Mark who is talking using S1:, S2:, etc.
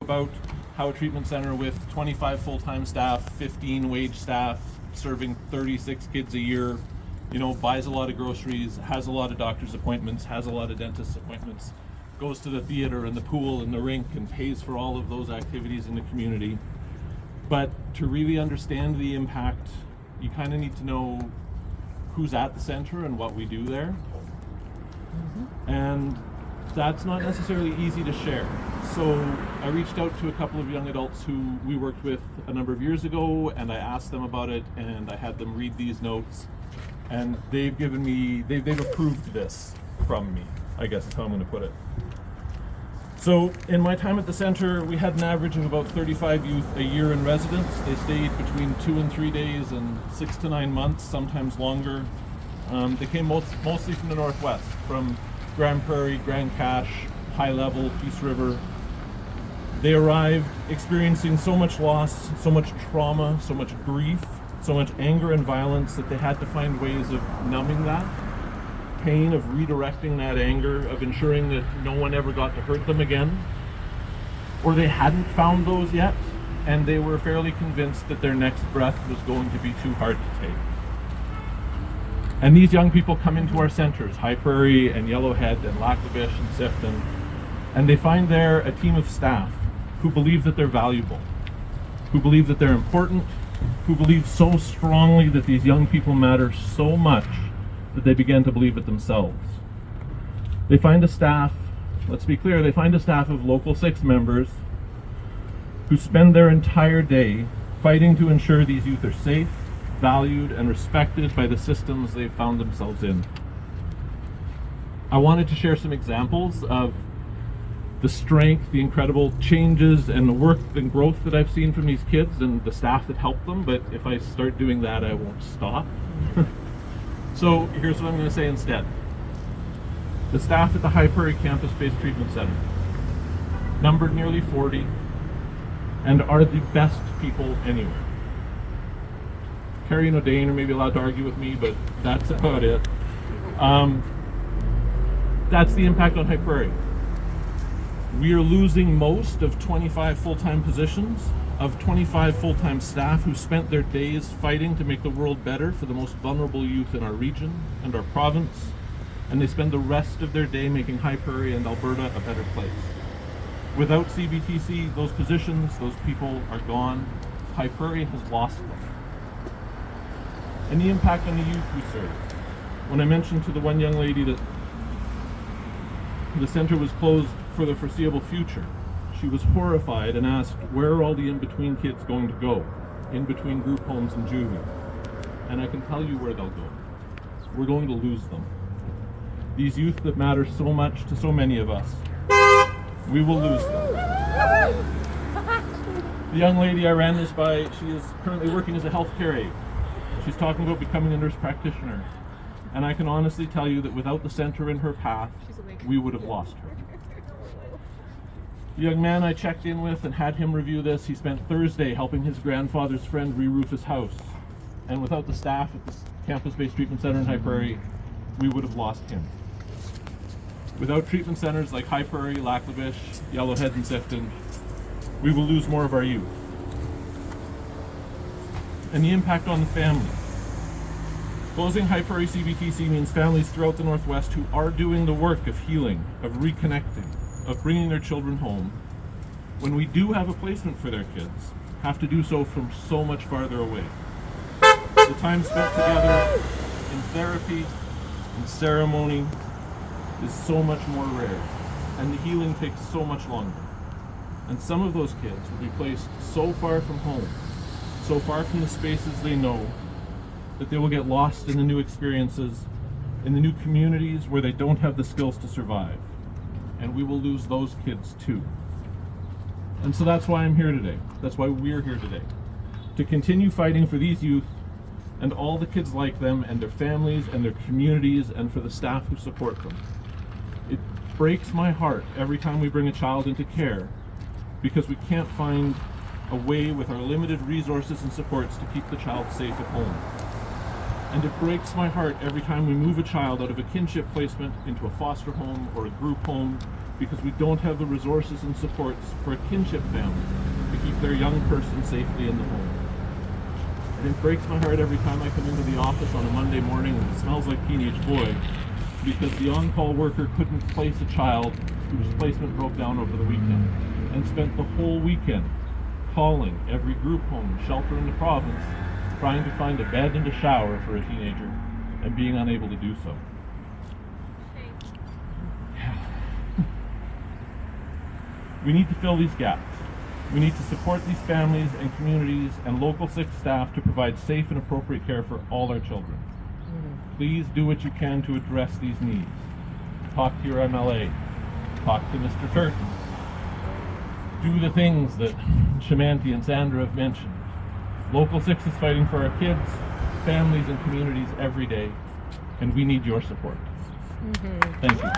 S1: about how a treatment center with 25 full-time staff, 15 wage staff, serving 36 kids a year, buys a lot of groceries, has a lot of doctor's appointments, has a lot of dentist appointments, goes to the theater and the pool and the rink and pays for all of those activities in the community. But to really understand the impact, you kind of need to know who's at the center and what we do there. And that's not necessarily easy to share. So I reached out to a couple of young adults who we worked with a number of years ago, and I asked them about it, and I had them read these notes, and they've approved this from me, I guess is how I'm going to put it. So in my time at the center, we had an average of about 35 youth a year in residence. They stayed between 2 and 3 days and 6 to 9 months, sometimes longer. They came mostly from the Northwest, from Grand Prairie, Grand Cache, High Level, Peace River. They arrived experiencing so much loss, so much trauma, so much grief, so much anger and violence that they had to find ways of numbing that pain, of redirecting that anger, of ensuring that no one ever got to hurt them again. Or they hadn't found those yet, and they were fairly convinced that their next breath was going to be too hard to take. And these young people come into our centers, High Prairie and Yellowhead and Lac La Biche and Sifton, and they find there a team of staff who believe that they're valuable, who believe that they're important, who believe so strongly that these young people matter so much that they begin to believe it themselves. They find a staff, let's be clear, they find a staff of Local 6 members who spend their entire day fighting to ensure these youth are safe, valued, and respected by the systems they've found themselves in. I wanted to share some examples of the strength, the incredible changes and the work and growth that I've seen from these kids and the staff that help them, but if I start doing that, I won't stop. So here's what I'm going to say instead. The staff at the High Prairie Campus-Based Treatment Center numbered nearly 40 and are the best people anywhere. Carrie and O'Dane are maybe allowed to argue with me, but that's about it. That's the impact on High Prairie. We are losing most of 25 full-time positions, of 25 full-time staff who spent their days fighting to make the world better for the most vulnerable youth in our region and our province, and they spend the rest of their day making High Prairie and Alberta a better place. Without CBTC, those positions, those people are gone. High Prairie has lost them. And the impact on the youth we serve. When I mentioned to the one young lady that the center was closed for the foreseeable future, she was horrified and asked, where are all the in-between kids going to go? In between group homes and juvie. And I can tell you where they'll go. We're going to lose them. These youth that matter so much to so many of us, we will lose them. The young lady I ran this by, she is currently working as a healthcare aide. She's talking about becoming a nurse practitioner. And I can honestly tell you that without the center in her path, we would have lost her. The young man I checked in with and had him review this, he spent Thursday helping his grandfather's friend re-roof his house. And without the staff at the campus-based treatment center in High Prairie, we would have lost him. Without treatment centers like High Prairie, Lac La Biche, Yellowhead, and Sifton, we will lose more of our youth. And the impact on the family. Closing High Prairie CBTC means families throughout the Northwest who are doing the work of healing, of reconnecting, of bringing their children home, when we do have a placement for their kids, have to do so from so much farther away. The time spent together in therapy, in ceremony, is so much more rare, and the healing takes so much longer. And some of those kids will be placed so far from home, so far from the spaces they know, that they will get lost in the new experiences, in the new communities where they don't have the skills to survive. And we will lose those kids too. And so that's why I'm here today. That's why we're here today. To continue fighting for these youth and all the kids like them and their families and their communities and for the staff who support them. It breaks my heart every time we bring a child into care because we can't find a way with our limited resources and supports to keep the child safe at home. And it breaks my heart every time we move a child out of a kinship placement into a foster home or a group home because we don't have the resources and supports for a kinship family to keep their young person safely in the home. And it breaks my heart every time I come into the office on a Monday morning and it smells like teenage boy, because the on-call worker couldn't place a child whose placement broke down over the weekend, and spent the whole weekend calling every group home, shelter in the province, trying to find a bed and a shower for a teenager, and being unable to do so. We need to fill these gaps. We need to support these families and communities and local SIX staff to provide safe and appropriate care for all our children. Please do what you can to address these needs. Talk to your MLA. Talk to Mr. Turton. Do the things that Shamanti and Sandra have mentioned. Local SIX is fighting for our kids, families, and communities every day, and we need your support. Thank you.